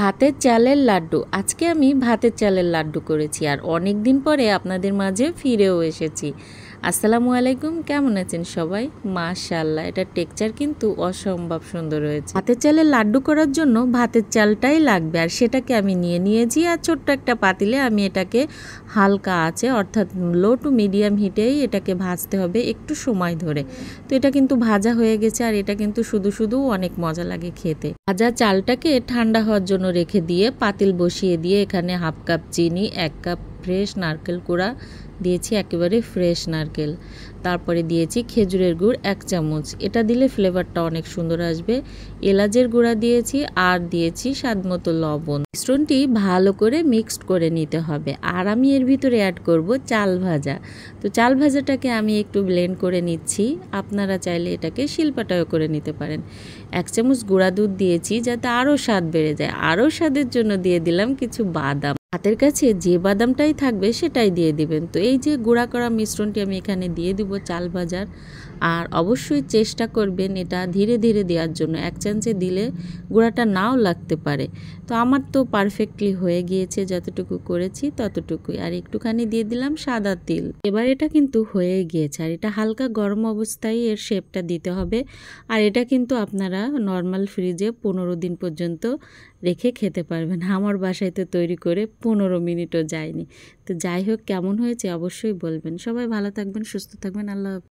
ভাতের চালের লাড্ডু। আজকে আমি ভাতের চালের লাড্ডু করেছি আর অনেক দিন পরে আপনাদের মাঝে ফিরেও এসেছি। আসসালামু আলাইকুম, কেমন আছেন সবাই? মাশাআল্লাহ, এটা টেক্সচার কিন্তু অসম্ভব সুন্দর হয়েছে। ভাতের চালের লাড্ডু করার জন্য ভাতের চালটাই লাগবে আর সেটাকে আমি নিয়ে নিয়েছি আর ছোট্ট একটা পাতিলে আমি এটাকে হালকা আছে অর্থাৎ লো টু মিডিয়াম হিটেই এটাকে ভাজতে হবে একটু সময় ধরে। তো এটা কিন্তু ভাজা হয়ে গেছে আর এটা কিন্তু শুধু শুধু অনেক মজা লাগে খেতে। ভাজা চালটাকে ঠান্ডা হওয়ার জন্য রেখে দিয়ে পাতিল বসিয়ে দিয়ে এখানে হাফ কাপ চিনি, 1 কাপ ফ্রেশ নারকেল কোড়া দিয়েছি, একেবারে ফ্রেশ নারকেল। তারপরে দিয়েছি খেজুরের গুড় 1 চামচ, এটা দিলে ফ্লেভারটা অনেক সুন্দর আসবে। এলাচের গুঁড়া দিয়েছি আর দিয়েছি স্বাদমতো লবণ। মিশ্রণটি ভালো করে মিক্সড করে নিতে হবে আর আমি এর ভিতরে অ্যাড করব চাল ভাজা। তো চাল ভাজাটাকে আমি একটু ব্লেন্ড করে নিচ্ছি, আপনারা চাইলে এটাকে শিলপাটাও করে নিতে পারেন। 1 চামচ গুঁড়া দুধ দিয়েছি যাতে আরও স্বাদ বেড়ে যায়। আরও স্বাদের জন্য দিয়ে দিলাম কিছু বাদাম, হাতের কাছে যে বাদামটাই থাকবে সেটাই দিয়ে দিবেন। তো এই যে গুঁড়া করা মিশ্রণটি আমি এখানে দিয়ে দিব চাল ভাজার, আর অবশ্যই চেষ্টা করবেন এটা ধীরে ধীরে দেওয়ার জন্য। 1 চামচে দিলে গুঁড়াটা নাও লাগতে পারে। তো আমার তো পারফেক্টলি হয়ে গিয়েছে, যতটুকু করেছি ততটুকুই। আর একটুখানি দিয়ে দিলাম সাদা তিল। এবার এটা কিন্তু হয়ে গিয়েছে আর এটা হালকা গরম অবস্থায় এর শেপটা দিতে হবে। আর এটা কিন্তু আপনারা নর্মাল ফ্রিজে 15 দিন পর্যন্ত রেখে খেতে পারবেন। আমার বাসায় তো তৈরি করে 15 মিনিটও যায়নি। তো যাই হোক, কেমন হয়েছে অবশ্যই বলবেন। সবাই ভালো থাকবেন, সুস্থ থাকবেন। আল্লাহ।